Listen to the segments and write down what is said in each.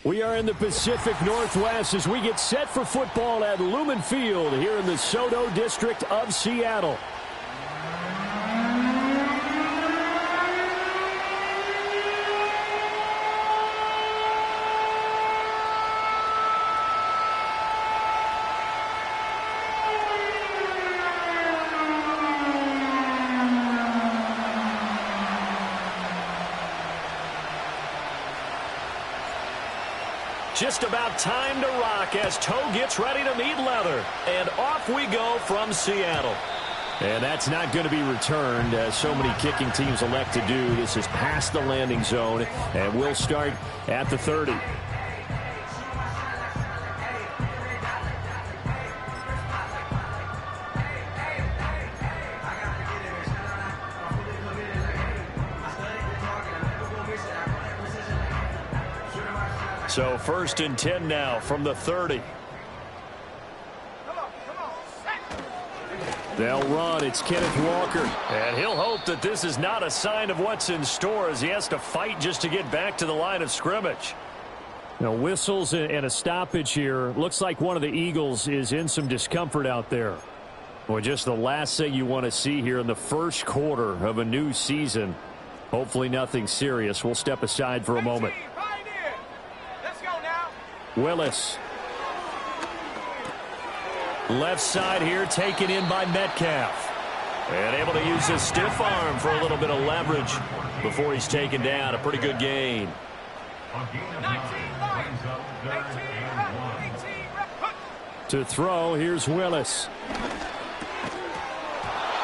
We are in the Pacific Northwest as we get set for football at Lumen Field here in the Soto District of Seattle. Just about time to rock as toe gets ready to meet leather. And off we go from Seattle. And that's not going to be returned, as so many kicking teams elect to do. This is past the landing zone, and we'll start at the 30. So 1st and 10 now from the 30. They'll run. It's Kenneth Walker. And he'll hope that this is not a sign of what's in store as he has to fight just to get back to the line of scrimmage. Now, whistles and a stoppage here. Looks like one of the Eagles is in some discomfort out there. Well, just the last thing you want to see here in the first quarter of a new season. Hopefully nothing serious. We'll step aside for a moment. Willis. Left side here taken in by Metcalf. And able to use his stiff arm for a little bit of leverage before he's taken down. A pretty good gain. To throw, here's Willis.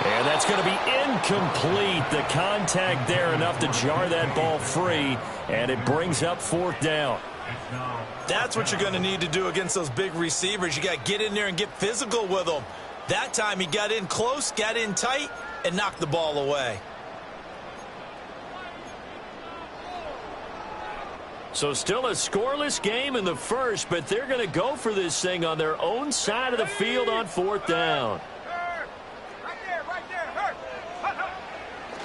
And that's going to be incomplete. The contact there enough to jar that ball free. And it brings up 4th down. That's what you're going to need to do against those big receivers. You got to get in there and get physical with them. That time he got in close, got in tight, and knocked the ball away. So still a scoreless game in the first, but they're going to go for this thing on their own side of the field on 4th down.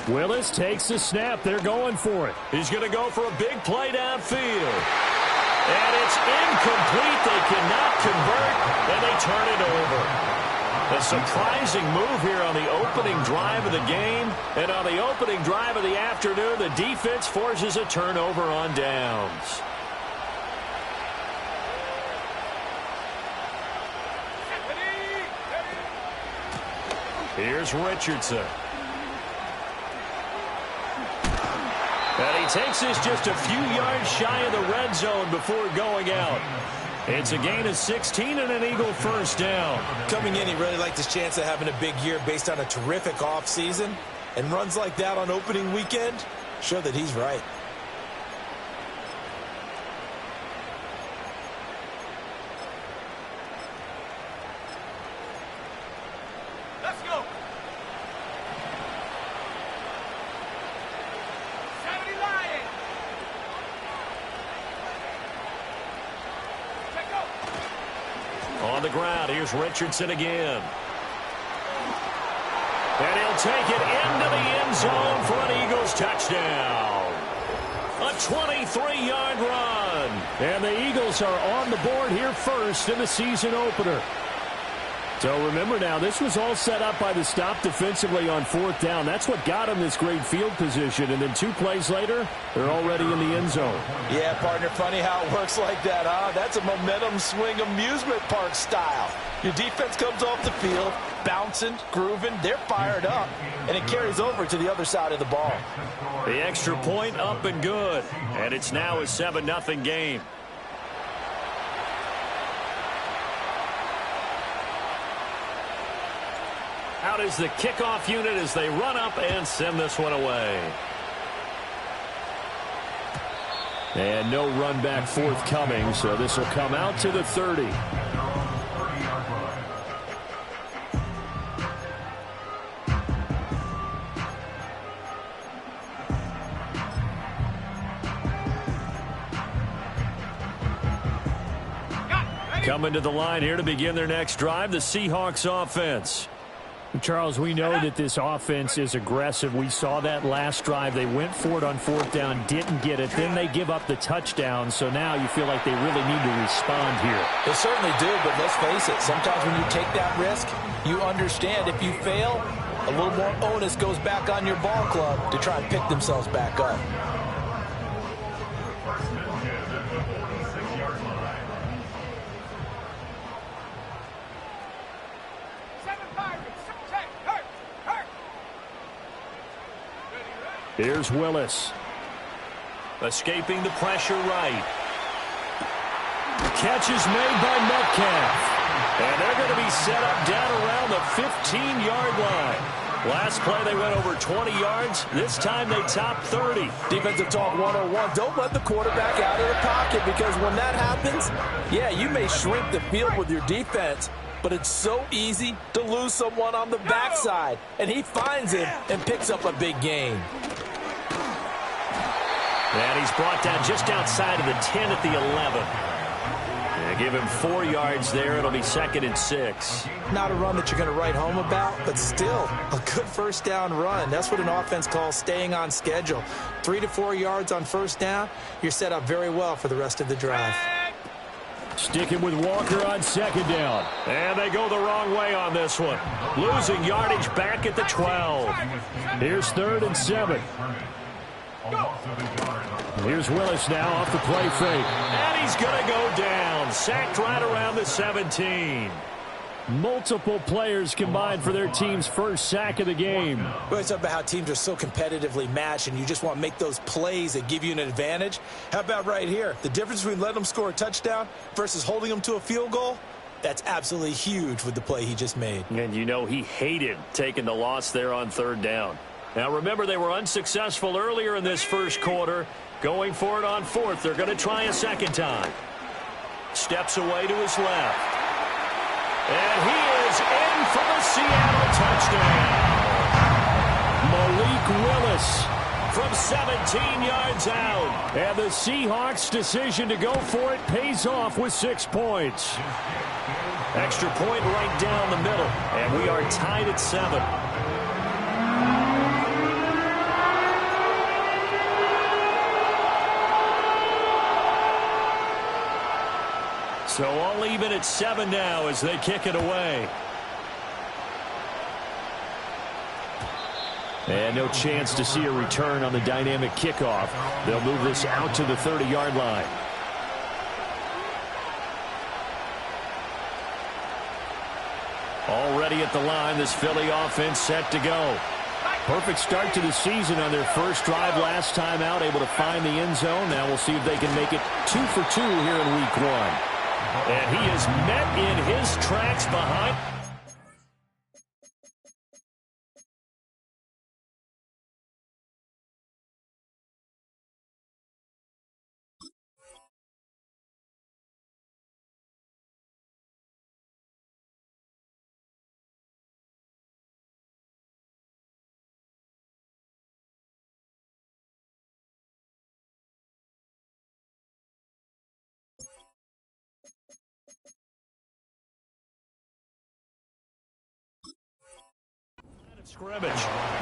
Willis takes the snap. They're going for it. He's going to go for a big play downfield. And it's incomplete. They cannot convert, and they turn it over. A surprising move here on the opening drive of the game. And on the opening drive of the afternoon, the defense forces a turnover on downs. Here's Richardson. And he takes this just a few yards shy of the red zone before going out. It's a gain of 16 and an Eagle first down. Coming in, he really liked his chance of having a big year based on a terrific offseason. And runs like that on opening weekend show that he's right. Let's go. On the ground, here's Richardson again. And he'll take it into the end zone for an Eagles touchdown. A 23-yard run. And the Eagles are on the board here first in the season opener. So remember now, this was all set up by the stop defensively on 4th down. That's what got them this great field position. And then 2 plays later, they're already in the end zone. Yeah, partner, funny how it works like that, huh? That's a momentum swing amusement park style. Your defense comes off the field, bouncing, grooving, they're fired up, and it carries over to the other side of the ball. The extra point up and good. And it's now a 7-0 game. Out is the kickoff unit as they run up and send this one away. And no run back forthcoming, so this will come out to the 30. Coming to the line here to begin their next drive, the Seahawks offense. Charles, we know that this offense is aggressive. We saw that last drive. They went for it on fourth down, didn't get it. Then they give up the touchdown. So now you feel like they really need to respond here. They certainly do, but let's face it. Sometimes when you take that risk, you understand if you fail, a little more onus goes back on your ball club to try and pick themselves back up. Here's Willis. Escaping the pressure right. Catch is made by Metcalf. And they're going to be set up down around the 15-yard line. Last play they went over 20 yards. This time they topped 30. Defensive talk 101. Don't let the quarterback out of the pocket, because when that happens, yeah, you may shrink the field with your defense, but it's so easy to lose someone on the backside. And he finds him and picks up a big gain. And he's brought down just outside of the 10 at the 11. And give him 4 yards there. It'll be 2nd and 6. Not a run that you're going to write home about, but still a good first down run. That's what an offense calls staying on schedule. 3 to 4 yards on first down. You're set up very well for the rest of the drive. Sticking with Walker on 2nd down. And they go the wrong way on this one. Losing yardage back at the 12. Here's 3rd and 7. Here's Willis now off the play fake. And he's going to go down. Sacked right around the 17. Multiple players combined for their team's first sack of the game. We always talk about how teams are so competitively matched, and you just want to make those plays that give you an advantage. How about right here? The difference between letting them score a touchdown versus holding them to a field goal? That's absolutely huge with the play he just made. And you know he hated taking the loss there on 3rd down. Now remember, they were unsuccessful earlier in this first quarter. Going for it on 4th. They're going to try a 2nd time. Steps away to his left. And he is in for the Seattle touchdown. Malik Willis from 17 yards out. And the Seahawks' decision to go for it pays off with 6 points. Extra point right down the middle. And we are tied at 7. So all even at 7 now as they kick it away. And no chance to see a return on the dynamic kickoff. They'll move this out to the 30-yard line. Already at the line, this Philly offense set to go. Perfect start to the season on their first drive last time out, able to find the end zone. Now we'll see if they can make it 2 for 2 here in week 1. And he is met in his tracks behind. Scrimmage.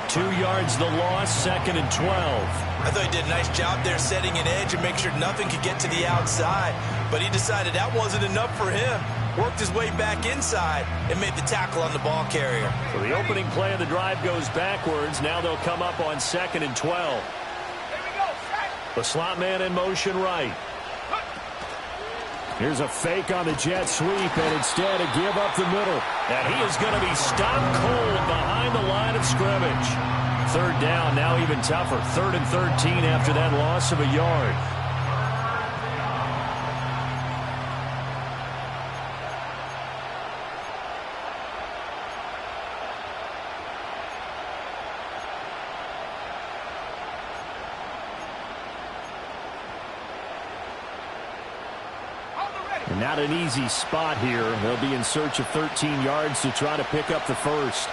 2 yards the loss, 2nd and 12. I thought he did a nice job there setting an edge and make sure nothing could get to the outside. But he decided that wasn't enough for him. Worked his way back inside and made the tackle on the ball carrier. So the opening play of the drive goes backwards. Now they'll come up on 2nd and 12. The slot man in motion right. Here's a fake on the jet sweep, and instead a give up the middle. And he is going to be stopped cold behind the line of scrimmage. 3rd down, now even tougher. 3rd and 13 after that loss of a yard. Not an easy spot here. They'll be in search of 13 yards to try to pick up the first.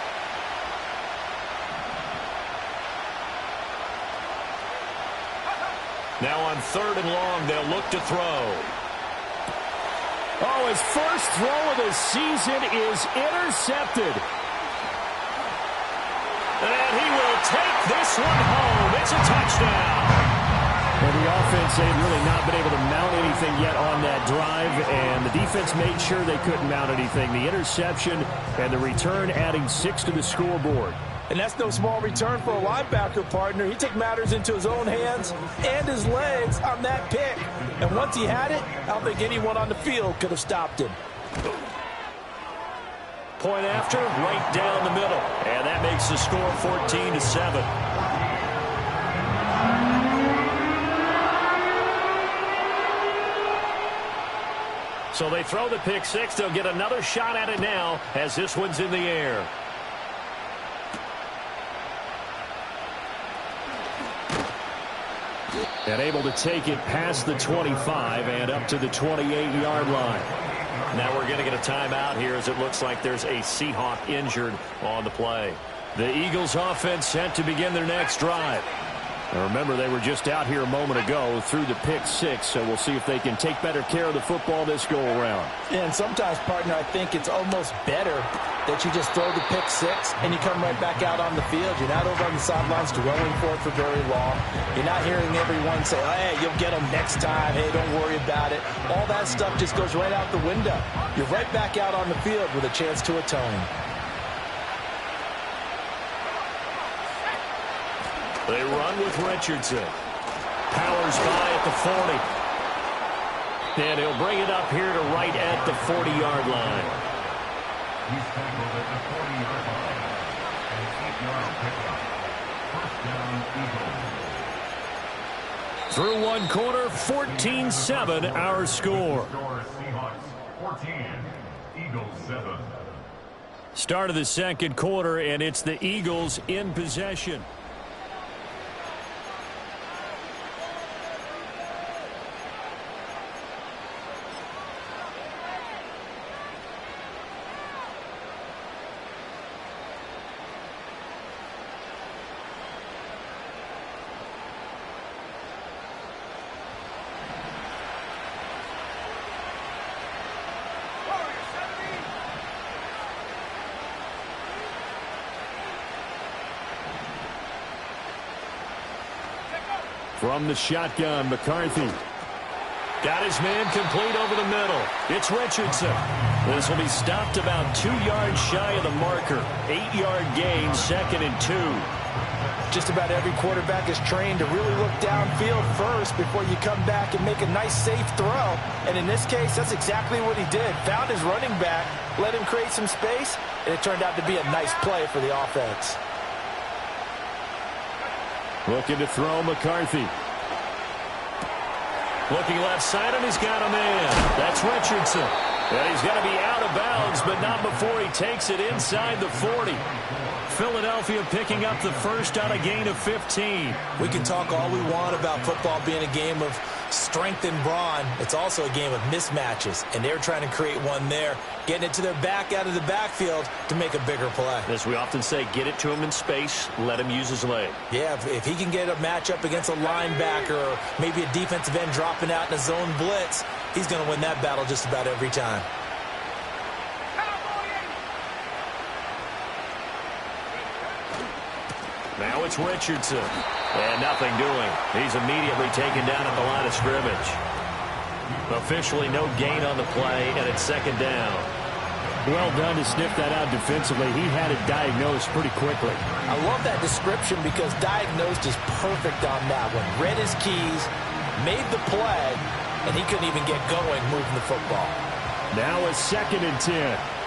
Now on 3rd and long, they'll look to throw. Oh, his first throw of the season is intercepted. swung home. It's a touchdown. And the offense, they've really not been able to mount anything yet on that drive, and the defense made sure they couldn't mount anything. The interception and the return adding 6 to the scoreboard. And that's no small return for a linebacker, partner. He took matters into his own hands and his legs on that pick. And once he had it, I don't think anyone on the field could have stopped him. Point after, right down the middle. And that makes the score 14-7. So they throw the pick six. They'll get another shot at it now as this one's in the air. And able to take it past the 25 and up to the 28-yard line. Now we're going to get a timeout here as it looks like there's a Seahawk injured on the play. The Eagles offense set to begin their next drive. Now remember, they were just out here a moment ago through the pick six, so we'll see if they can take better care of the football this go-around. And sometimes, partner, I think it's almost better that you just throw the pick six and you come right back out on the field. You're not over on the sidelines dwelling for it for very long. You're not hearing everyone say, oh, hey, you'll get them next time. Hey, don't worry about it. All that stuff just goes right out the window. You're right back out on the field with a chance to atone. They run with Richardson. Powers by at the 40. And he'll bring it up here to right at the 40-yard line. He's tackled at the 40-yard line. An 8-yard pickup. First down, Eagles. Through one quarter, 14-7 our score. Seahawks 14, Eagles 7. Start of the second quarter, and it's the Eagles in possession. From the shotgun, McCarthy. Got his man complete over the middle. It's Richardson. This will be stopped about 2 yards shy of the marker. 8-yard gain, 2nd and 2. Just about every quarterback is trained to really look downfield first before you come back and make a nice, safe throw. And in this case, that's exactly what he did. Found his running back, let him create some space, and it turned out to be a nice play for the offense. Looking to throw, McCarthy. Looking left side, and he's got a man. That's Richardson. And he's going to be out of bounds, but not before he takes it inside the 40. Philadelphia picking up the first on a gain of 15. We can talk all we want about football being a game of strength and brawn. It's also a game of mismatches, and they're trying to create one there, getting it to their back out of the backfield to make a bigger play. As we often say, get it to him in space, let him use his leg. Yeah, if he can get a matchup against a linebacker or maybe a defensive end dropping out in a zone blitz, he's going to win that battle just about every time. Now it's Richardson. And nothing doing. He's immediately taken down at the line of scrimmage. Officially no gain on the play, and it's 2nd down. Well done to sniff that out defensively. He had it diagnosed pretty quickly. I love that description because diagnosed is perfect on that one. Read his keys, made the play, and he couldn't even get going moving the football. Now it's 2nd and 10.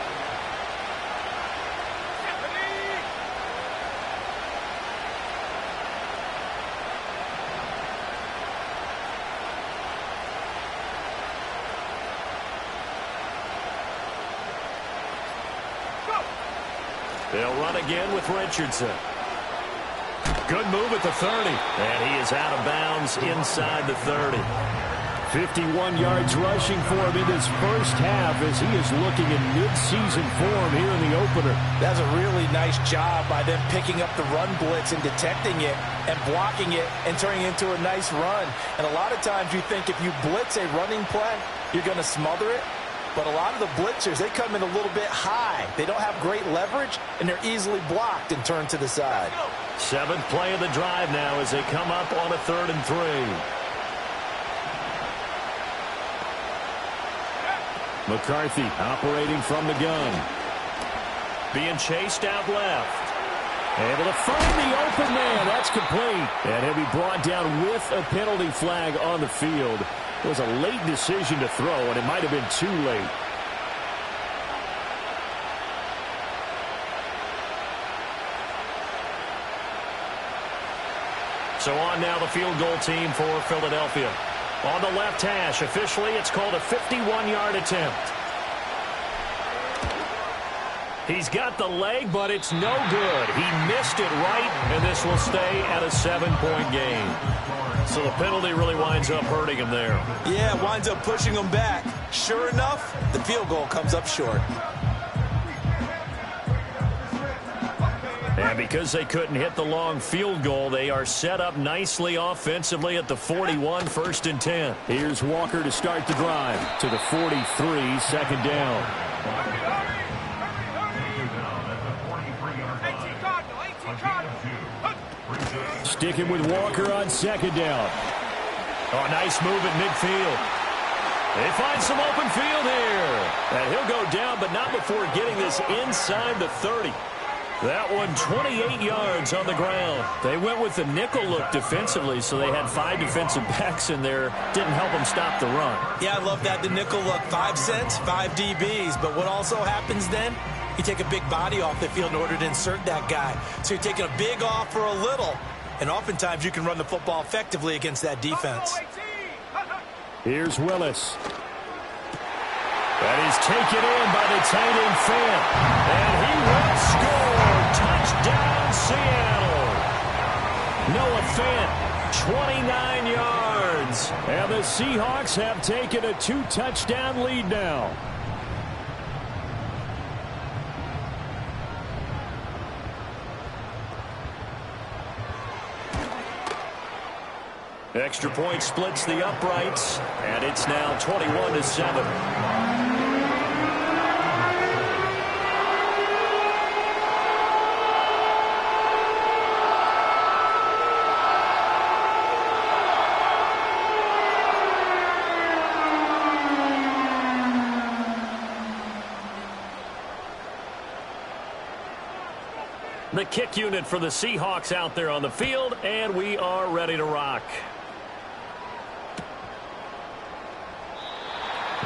They'll run again with Richardson. Good move at the 30. And he is out of bounds inside the 30. 51 yards rushing for him in this first half as he is looking in mid-season form here in the opener. That's a really nice job by them picking up the run blitz and detecting it and blocking it and turning it into a nice run. And a lot of times you think if you blitz a running play, you're going to smother it. But a lot of the blitzers, they come in a little bit high. They don't have great leverage, and they're easily blocked and turned to the side. Seventh play of the drive now as they come up on a 3rd and 3. McCarthy operating from the gun. Being chased out left. Able to find the open man. That's complete. And he'll be brought down with a penalty flag on the field. It was a late decision to throw, and it might have been too late. So on now the field goal team for Philadelphia. On the left hash, officially it's called a 51-yard attempt. He's got the leg, but it's no good. He missed it right, and this will stay at a 7-point game. So the penalty really winds up hurting him there. Yeah, it winds up pushing him back. Sure enough, the field goal comes up short. And because they couldn't hit the long field goal, they are set up nicely offensively at the 41, 1st and 10. Here's Walker to start the drive to the 43, 2nd down. Sticking with Walker on 2nd down. Oh, nice move at midfield. They find some open field here. And he'll go down, but not before getting this inside the 30. That one 28 yards on the ground. They went with the nickel look defensively, so they had 5 defensive backs in there. Didn't help them stop the run. Yeah, I love that, the nickel look. 5 cents, 5 DBs. But what also happens then? You take a big body off the field in order to insert that guy. So you're taking a big off for a little. And oftentimes you can run the football effectively against that defense. Here's Willis. That is taken in by the tight end Fant. And he will score. Touchdown, Seattle. Nola Fant, 29 yards. And the Seahawks have taken a 2-touchdown lead now. Extra point splits the uprights, and it's now 21-7. The kick unit for the Seahawks out there on the field, and we are ready to rock.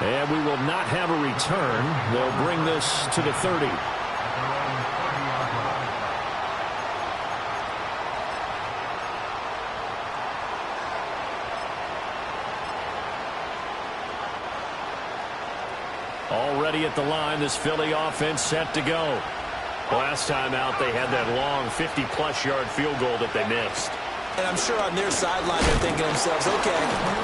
And we will not have a return. They'll bring this to the 30. Already at the line, this Philly offense set to go. Last time out, they had that long 50-plus yard field goal that they missed. And I'm sure on their sideline they're thinking to themselves, okay,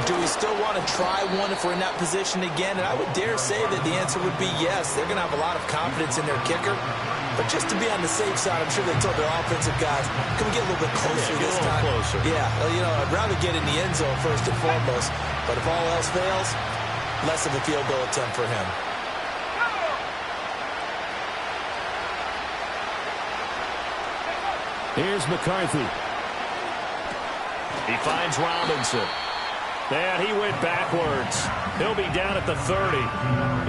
do we still want to try one if we're in that position again? And I would dare say that the answer would be yes. They're going to have a lot of confidence in their kicker. But just to be on the safe side, I'm sure they told their offensive guys, can we get a little bit closer this time? Closer. Yeah, you know, I'd rather get in the end zone first and foremost. But if all else fails, less of a field goal attempt for him. Here's McCarthy. He finds Robinson. And he went backwards. He'll be down at the 30.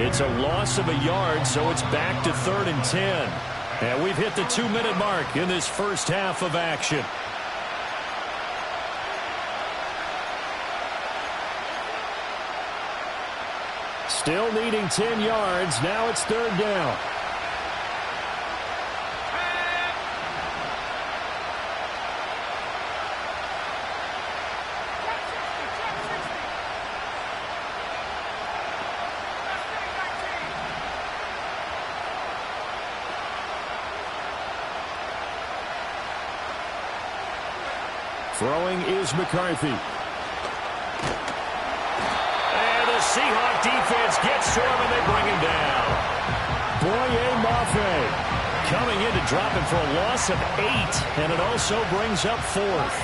It's a loss of a yard, so it's back to 3rd and 10. And we've hit the 2-minute mark in this first half of action. Still needing 10 yards. Now it's 3rd down. Throwing is McCarthy. And the Seahawk defense gets to him, and they bring him down. Boye Mafe coming in to drop him for a loss of 8, and it also brings up 4th.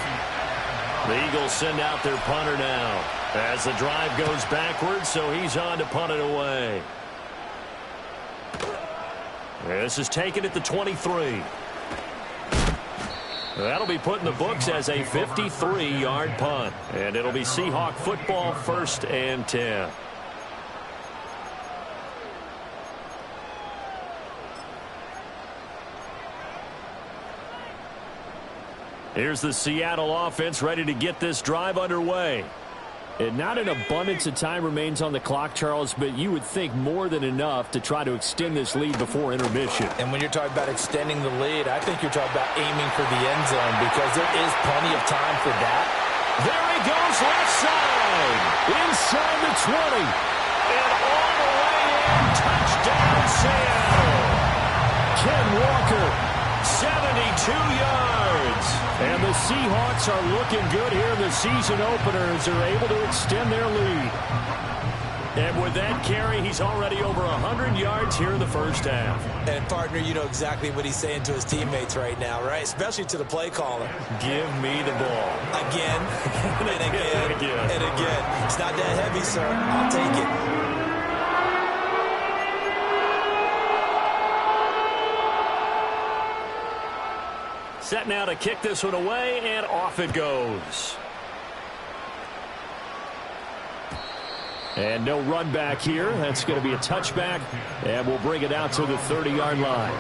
The Eagles send out their punter now as the drive goes backwards, so he's on to punt it away. This is taken at the 23. That'll be put in the books as a 53-yard punt. And it'll be Seahawk football, 1st and 10. Here's the Seattle offense ready to get this drive underway. And not an abundance of time remains on the clock, Charles, but you would think more than enough to try to extend this lead before intermission. And when you're talking about extending the lead, I think you're talking about aiming for the end zone because there is plenty of time for that. There he goes, left side, inside the 20, and all the way in, touchdown Seattle. Ken Walker, 72 yards. And the Seahawks are looking good here in the season opener as they're able to extend their lead. And with that carry, he's already over 100 yards here in the first half. And, partner, you know exactly what he's saying to his teammates right now, right? Especially to the play caller. Give me the ball. Again, and again, and again. It's not that heavy, sir. I'll take it. Set now to kick this one away, and off it goes. And no run back here. That's going to be a touchback, and we'll bring it out to the 30-yard line.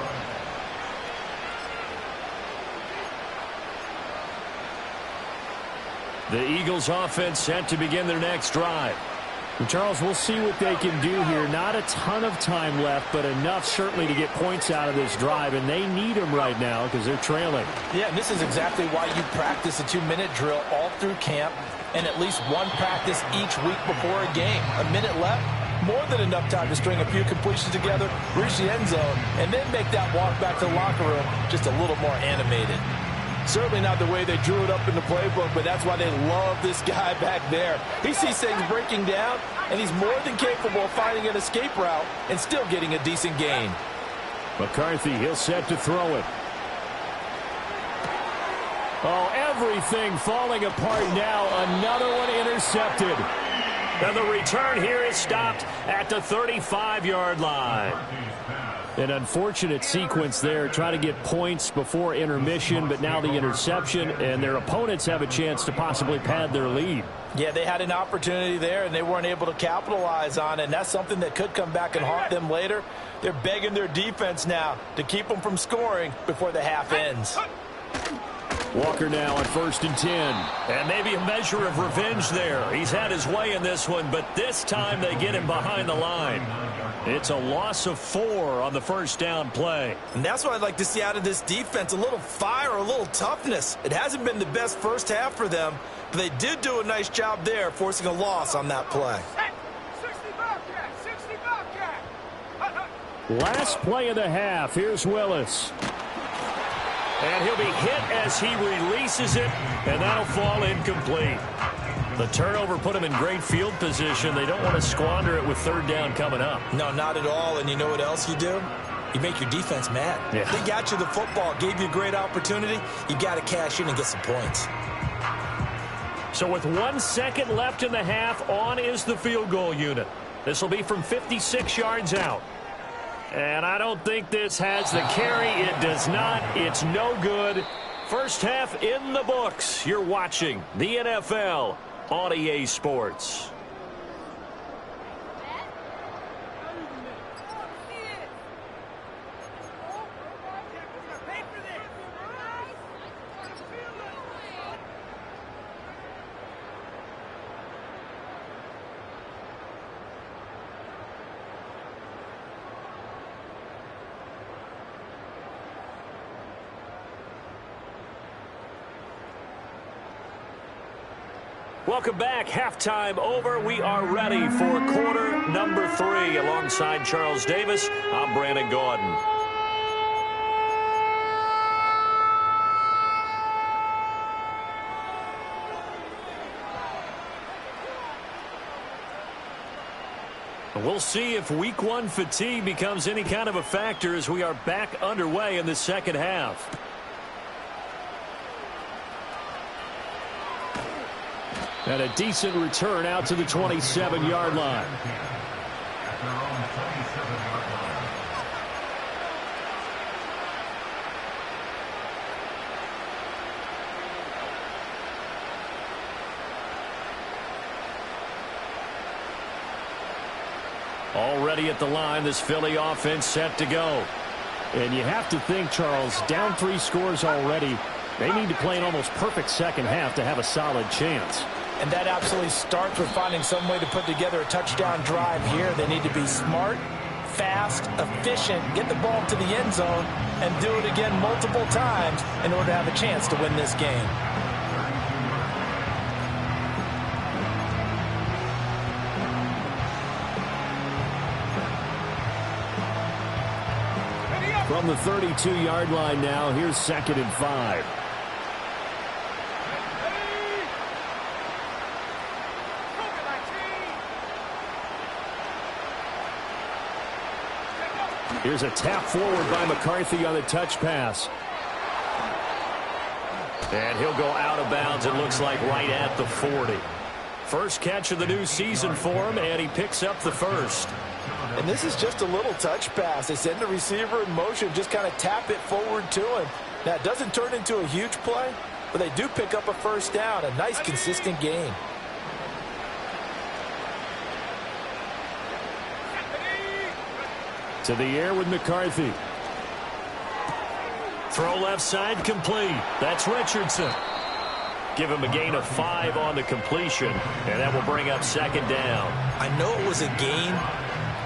The Eagles offense set to begin their next drive. And Charles, we'll see what they can do here. Not a ton of time left, but enough certainly to get points out of this drive, and they need them right now because they're trailing. Yeah, and this is exactly why you practice a 2-minute drill all through camp and at least one practice each week before a game. A minute left, more than enough time to string a few completions together, reach the end zone, and then make that walk back to the locker room just a little more animated. Certainly not the way they drew it up in the playbook, but that's why they love this guy back there. He sees things breaking down, and he's more than capable of finding an escape route and still getting a decent gain. McCarthy, he'll set to throw it. Oh, everything falling apart now. Another one intercepted. And the return here is stopped at the 35-yard line. An unfortunate sequence there, trying to get points before intermission, but now the interception, and their opponents have a chance to possibly pad their lead. Yeah, they had an opportunity there, and they weren't able to capitalize on it, and that's something that could come back and haunt them later. They're begging their defense now to keep them from scoring before the half ends. Walker now on 1st and 10. And maybe a measure of revenge there. He's had his way in this one, but this time they get him behind the line. It's a loss of 4 on the first down play. And that's what I'd like to see out of this defense, a little fire, a little toughness. It hasn't been the best first half for them, but they did do a nice job there, forcing a loss on that play. 60 Bobcat. Last play of the half. Here's Willis. And he'll be hit as he releases it, and that'll fall incomplete. The turnover put him in great field position. They don't want to squander it with 3rd down coming up. No, not at all. And you know what else you do? You make your defense mad. Yeah. They got you the football, gave you a great opportunity. You got to cash in and get some points. So with 1 second left in the half, on is the field goal unit. This will be from 56 yards out. And I don't think this has the carry. It does not. It's no good. First half in the books. You're watching the NFL on EA Sports. Welcome back. Halftime over. We are ready for quarter number 3. Alongside Charles Davis, I'm Brandon Gordon. We'll see if week 1 fatigue becomes any kind of a factor as we are back underway in the second half. And a decent return out to the 27-yard line. Already at the line, this Philly offense set to go. And you have to think, Charles, down 3 scores already. They need to play an almost perfect second half to have a solid chance. And that absolutely starts with finding some way to put together a touchdown drive here. They need to be smart, fast, efficient, get the ball to the end zone, and do it again multiple times in order to have a chance to win this game. From the 32-yard line now, here's 2nd and 5. Here's a tap forward by McCarthy on the touch pass. And he'll go out of bounds, it looks like, right at the 40. First catch of the new season for him, and he picks up the first. And this is just a little touch pass. They send the receiver in motion, just kind of tap it forward to him. Now, it doesn't turn into a huge play, but they do pick up a first down. A nice, consistent gain. To the air with McCarthy. Throw left side complete. That's Richardson. Give him a gain of 5 on the completion, and that will bring up 2nd down. I know it was a gain,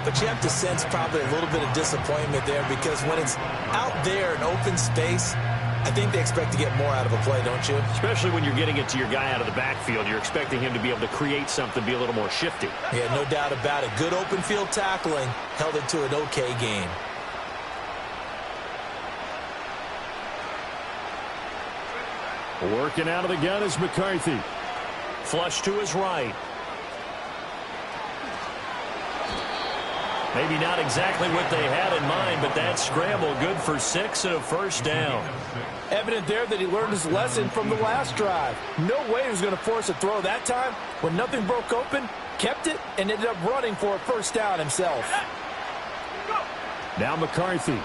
but you have to sense probably a little bit of disappointment there because when it's out there in open space, I think they expect to get more out of a play, don't you? Especially when you're getting it to your guy out of the backfield. You're expecting him to be able to create something, be a little more shifty. Yeah, no doubt about it. Good open field tackling held it to an okay game. Working out of the gun is McCarthy. Flush to his right. Maybe not exactly what they had in mind, but that scramble good for 6 and a first down. Evident there that he learned his lesson from the last drive. No way he was going to force a throw that time. When nothing broke open, kept it, and ended up running for a first down himself. Now McCarthy.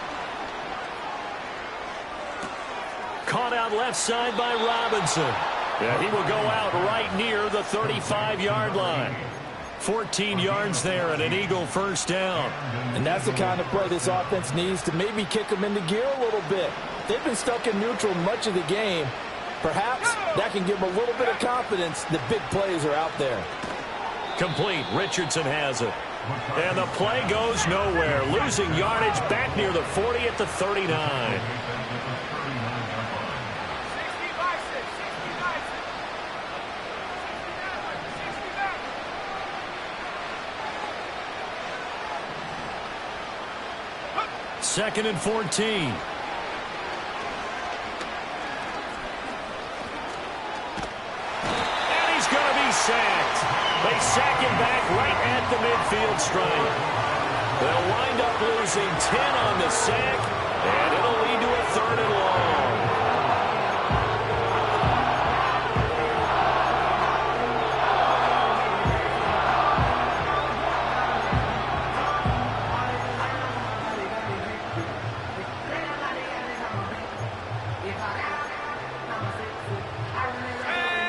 Caught out left side by Robinson. Yeah, he will go out right near the 35-yard line. 14 yards there and an Eagle first down. And that's the kind of play this offense needs to maybe kick them into gear a little bit. They've been stuck in neutral much of the game. Perhaps that can give them a little bit of confidence that big plays are out there. Complete. Richardson has it. And the play goes nowhere. Losing yardage back near the 40 at the 39. Second and 14. And he's going to be sacked. They sack him back right at the midfield stripe. They'll wind up losing 10 on the sack, and it'll lead to a 3rd and long.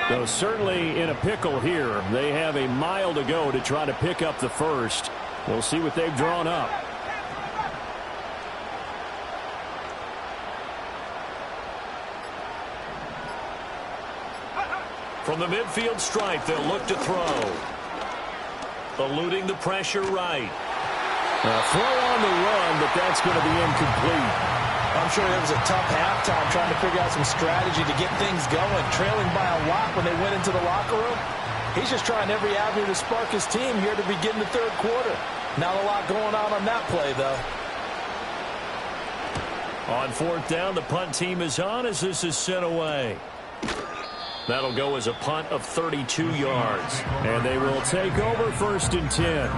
So certainly in a pickle here. They have a mile to go to try to pick up the first. We'll see what they've drawn up. From the midfield stripe, they'll look to throw. Eluding the pressure right. Throw on the run, but that's going to be incomplete. I'm sure it was a tough halftime trying to figure out some strategy to get things going, trailing by a lot when they went into the locker room. He's just trying every avenue to spark his team here to begin the 3rd quarter. Not a lot going on that play, though. On 4th down, the punt team is on as this is sent away. That'll go as a punt of 32 yards. And they will take over 1st and 10.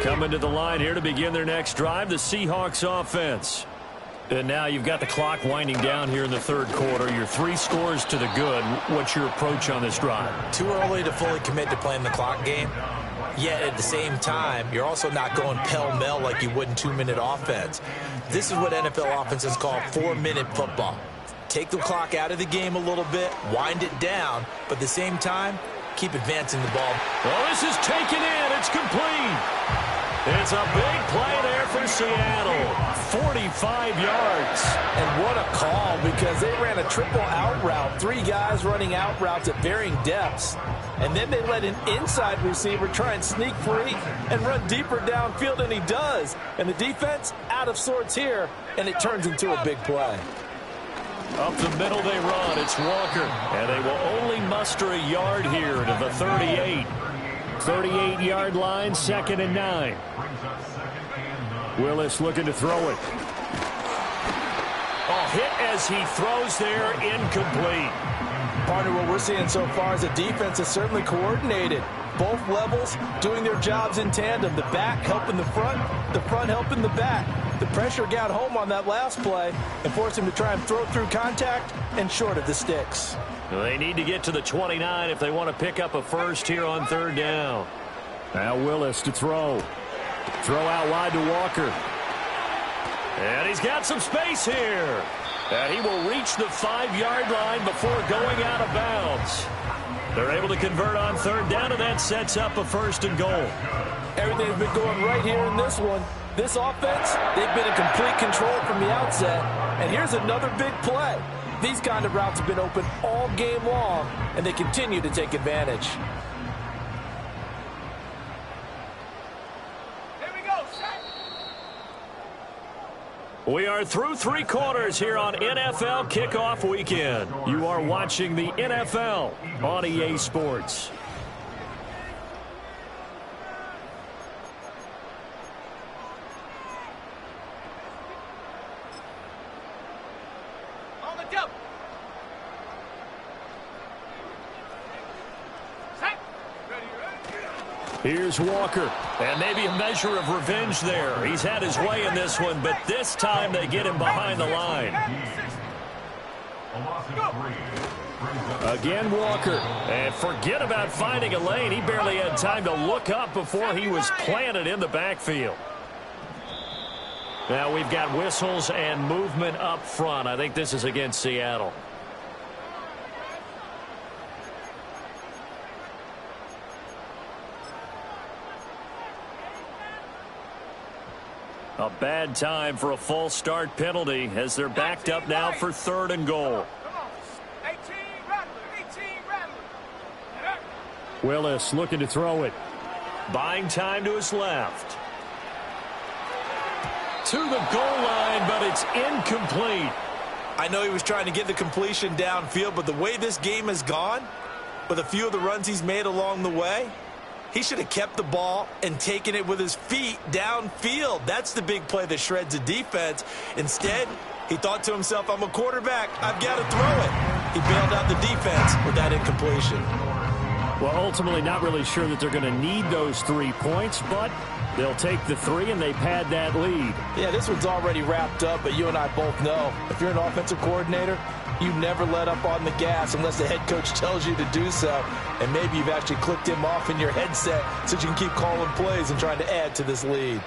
Coming to the line here to begin their next drive, the Seahawks offense. And now you've got the clock winding down here in the third quarter. Your 3 scores to the good. What's your approach on this drive? Too early to fully commit to playing the clock game. Yet at the same time, you're also not going pell-mell like you would in 2-minute offense. This is what NFL offenses call 4-minute football. Take the clock out of the game a little bit, wind it down, but at the same time, keep advancing the ball. Oh, this is taken in. It's complete. It's a big play there for Seattle. 45 yards. And what a call, because they ran a triple out route. 3 guys running out routes at varying depths. And then they let an inside receiver try and sneak free and run deeper downfield, and he does. And the defense out of sorts here, and it turns into a big play. Up the middle they run. It's Walker. And they will only muster a yard here to the 38. 38-yard line, 2nd and 9. Willis looking to throw it. Oh, hit as he throws there, incomplete. Partner, what we're seeing so far is the defense is certainly coordinated. Both levels doing their jobs in tandem. The back helping the front helping the back. The pressure got home on that last play and forced him to try and throw through contact and short of the sticks. They need to get to the 29 if they want to pick up a first here on 3rd down. Now Willis to throw. Throw out wide to Walker. And he's got some space here. And he will reach the 5-yard line before going out of bounds. They're able to convert on 3rd down, and that sets up a 1st and goal. Everything's been going right here in this one. This offense, they've been in complete control from the outset. And here's another big play. These kind of routes have been open all game long, and they continue to take advantage. We are through 3 quarters here on NFL Kickoff Weekend. You are watching the NFL on EA Sports. On the double. Here's Walker, and maybe a measure of revenge there. He's had his way in this one, but this time they get him behind the line. Again, Walker, and forget about finding a lane. He barely had time to look up before he was planted in the backfield. Now we've got whistles and movement up front. I think this is against Seattle. A bad time for a false start penalty as they're backed up now for 3rd and goal. Willis looking to throw it. Buying time to his left. To the goal line, but it's incomplete. I know he was trying to get the completion downfield, but the way this game has gone, with a few of the runs he's made along the way, he should have kept the ball and taken it with his feet downfield. That's the big play that shreds the defense. Instead, he thought to himself, I'm a quarterback. I've got to throw it. He bailed out the defense with that incompletion. Well, ultimately not really sure that they're going to need those 3 points, but they'll take the 3 and they pad that lead. Yeah, this one's already wrapped up, but you and I both know if you're an offensive coordinator, you never let up on the gas unless the head coach tells you to do so. And maybe you've actually clicked him off in your headset so you can keep calling plays and trying to add to this lead.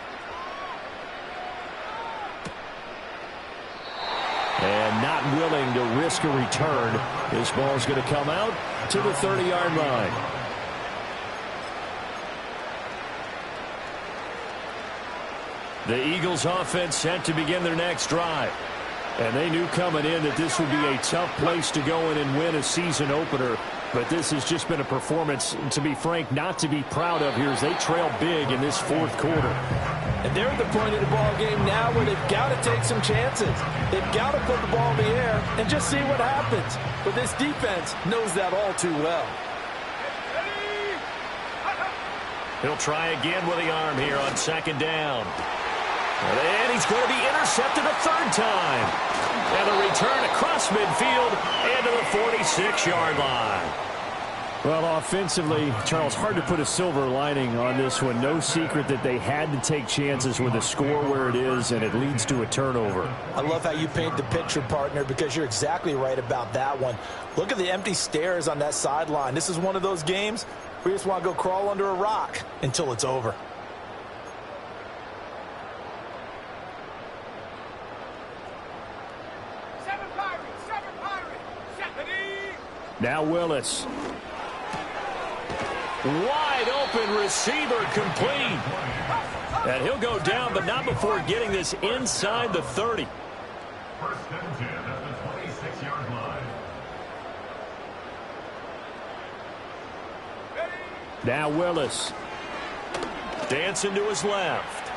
And not willing to risk a return. This ball's going to come out to the 30-yard line. The Eagles offense set to begin their next drive. And they knew coming in that this would be a tough place to go in and win a season opener. But this has just been a performance, to be frank, not to be proud of here as they trail big in this 4th quarter. And they're at the point of the ball game now where they've got to take some chances. They've got to put the ball in the air and just see what happens. But this defense knows that all too well. He'll try again with the arm here on 2nd down. And he's going to be intercepted a 3rd time. And a return across midfield and to the 46-yard line. Well, offensively, Charles, hard to put a silver lining on this one. No secret that they had to take chances with the score where it is, and it leads to a turnover. I love how you paint the picture, partner, because you're exactly right about that one. Look at the empty stares on that sideline. This is one of those games where you just want to go crawl under a rock until it's over. Now Willis. Wide open receiver complete. And he'll go down, but not before getting this inside the 30. First and 10 at the 26-yard line. Now Willis. Dancing to his left.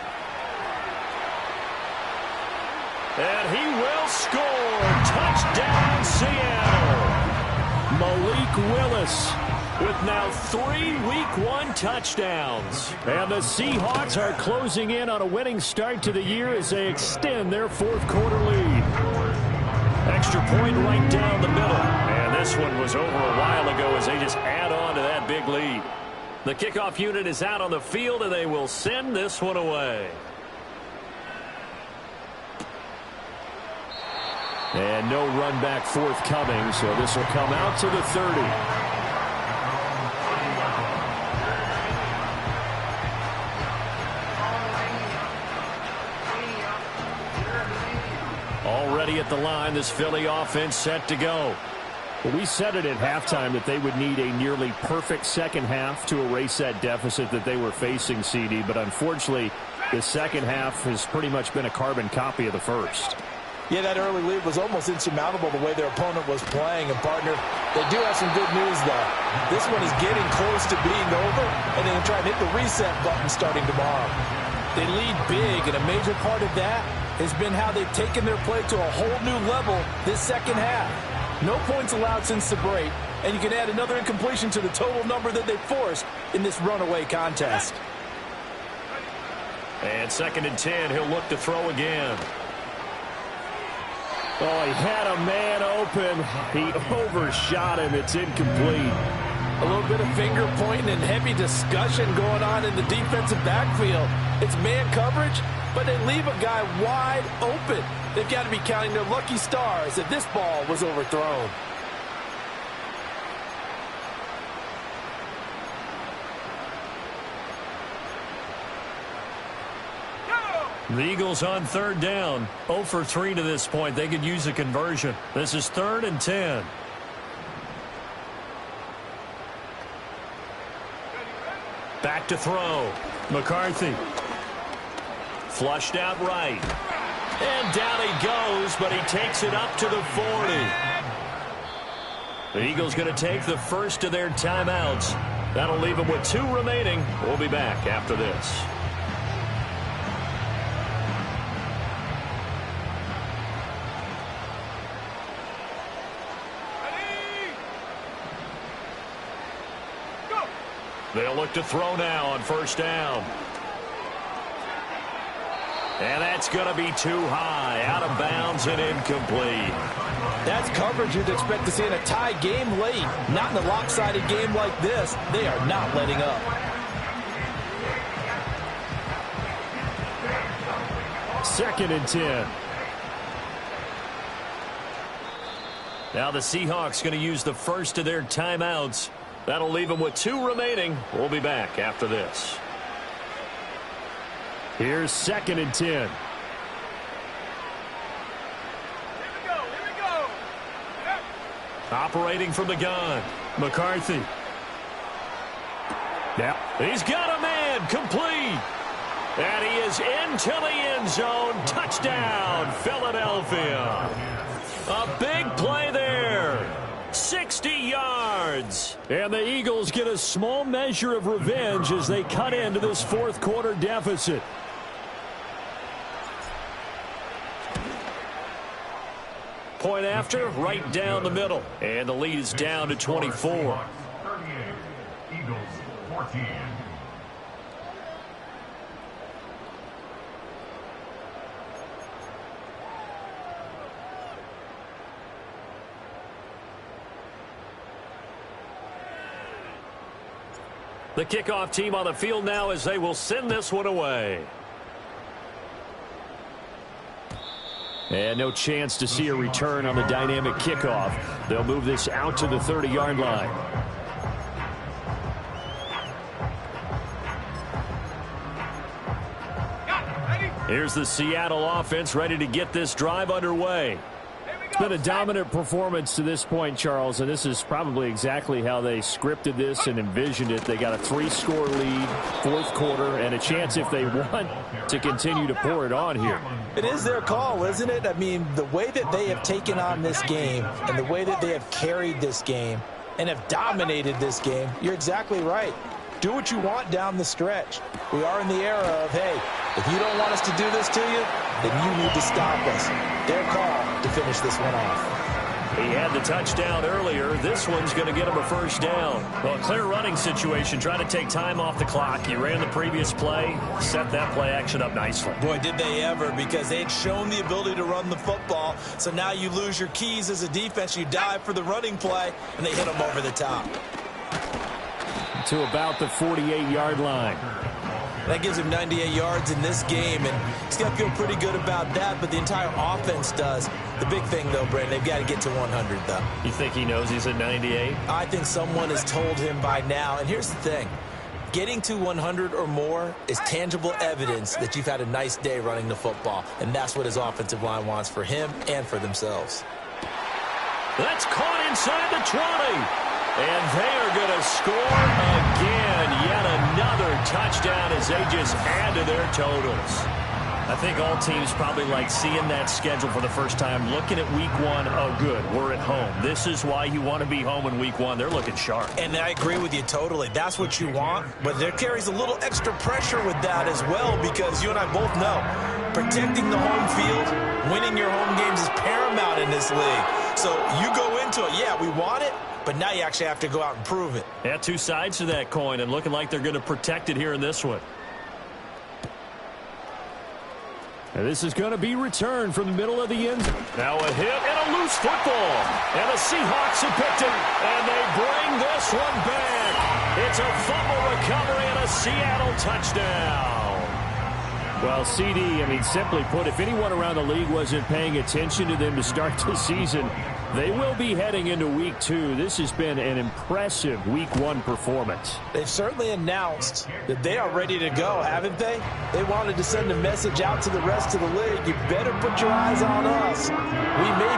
And he will score. Touchdown, Seattle. Malik Willis with now 3 Week 1 touchdowns. And the Seahawks are closing in on a winning start to the year as they extend their fourth quarter lead. Extra point right down the middle. And this one was over a while ago as they just add on to that big lead. The kickoff unit is out on the field, and they will send this one away. And no run back forthcoming, so this will come out to the 30. Already at the line, this Philly offense set to go. Well, we said it at halftime that they would need a nearly perfect second half to erase that deficit that they were facing, CD, but unfortunately, the second half has pretty much been a carbon copy of the first. Yeah, that early lead was almost insurmountable the way their opponent was playing. And, partner, they do have some good news, though. This one is getting close to being over, and they can try and hit the reset button starting tomorrow. They lead big, and a major part of that has been how they've taken their play to a whole new level this second half. No points allowed since the break, and you can add another incompletion to the total number that they forced in this runaway contest. And 2nd and 10, he'll look to throw again. Oh, he had a man open. He overshot him. It's incomplete. A little bit of finger pointing and heavy discussion going on in the defensive backfield. It's man coverage, but they leave a guy wide open. They've got to be counting their lucky stars if this ball was overthrown. The Eagles on 3rd down. 0 for 3 to this point. They could use a conversion. This is 3rd and 10. Back to throw. McCarthy. Flushed out right. And down he goes, but he takes it up to the 40. The Eagles going to take the first of their timeouts. That'll leave them with 2 remaining. We'll be back after this. They'll look to throw now on 1st down. And that's going to be too high, out of bounds and incomplete. That's coverage you'd expect to see in a tie game late. Not in a lopsided game like this. They are not letting up. Second and 10. Now the Seahawks going to use the first of their timeouts. That'll leave them with 2 remaining. We'll be back after this. Here's 2nd and 10. Here we go. Operating from the gun. McCarthy. Now, he's got a man complete. And he is into the end zone. Touchdown, Philadelphia. A big play there. 60 yards. And the Eagles get a small measure of revenge as they cut into this 4th quarter deficit. Point after, right down the middle. And the lead is down to 24. 38, Eagles 14. The kickoff team on the field now as they will send this one away. And no chance to see a return on the dynamic kickoff. They'll move this out to the 30-yard line. Here's the Seattle offense ready to get this drive underway. It's been a dominant performance to this point, Charles, and this is probably exactly how they scripted this and envisioned it. They got a 3-score lead, fourth quarter, and a chance if they want to continue to pour it on here. It is their call, isn't it? I mean, the way that they have taken on this game and the way that they have carried this game and have dominated this game, you're exactly right. Do what you want down the stretch. We are in the era of, hey, if you don't want us to do this to you, then you need to stop us. Their call to finish this one off. He had the touchdown earlier. This one's going to get him a first down. Well, a clear running situation, trying to take time off the clock. He ran the previous play, set that play action up nicely. Boy, did they ever, because they had shown the ability to run the football. So now you lose your keys as a defense. You dive for the running play, and they hit them over the top. To about the 48-yard line. That gives him 98 yards in this game, and he's got to feel pretty good about that, but the entire offense does. The big thing, though, Brandon, they've got to get to 100, though. You think he knows he's at 98? I think someone has told him by now, and here's the thing. Getting to 100 or more is tangible evidence that you've had a nice day running the football, and that's what his offensive line wants for him and for themselves. That's caught inside the 20. And they are going to score again. Yet another touchdown as they just add to their totals. I think all teams probably like seeing that schedule for the first time, looking at week one. Oh, good, we're at home. This is why you want to be home in week one. They're looking sharp. And I agree with you totally. That's what you want. But there carries a little extra pressure with that as well, because you and I both know protecting the home field, winning your home games is paramount in this league. So you go into it, yeah, we want it. But now you actually have to go out and prove it. Yeah, two sides to that coin, and looking like they're going to protect it here in this one. And this is going to be returned from the middle of the end zone. Now a hit and a loose football. And the Seahawks have picked it, and they bring this one back. It's a fumble recovery and a Seattle touchdown. Well, CD, I mean, simply put, if anyone around the league wasn't paying attention to them to start the season, they will be heading into week two. This has been an impressive week one performance. They've certainly announced that they are ready to go, haven't they? They wanted to send a message out to the rest of the league. You better put your eyes on us. We may be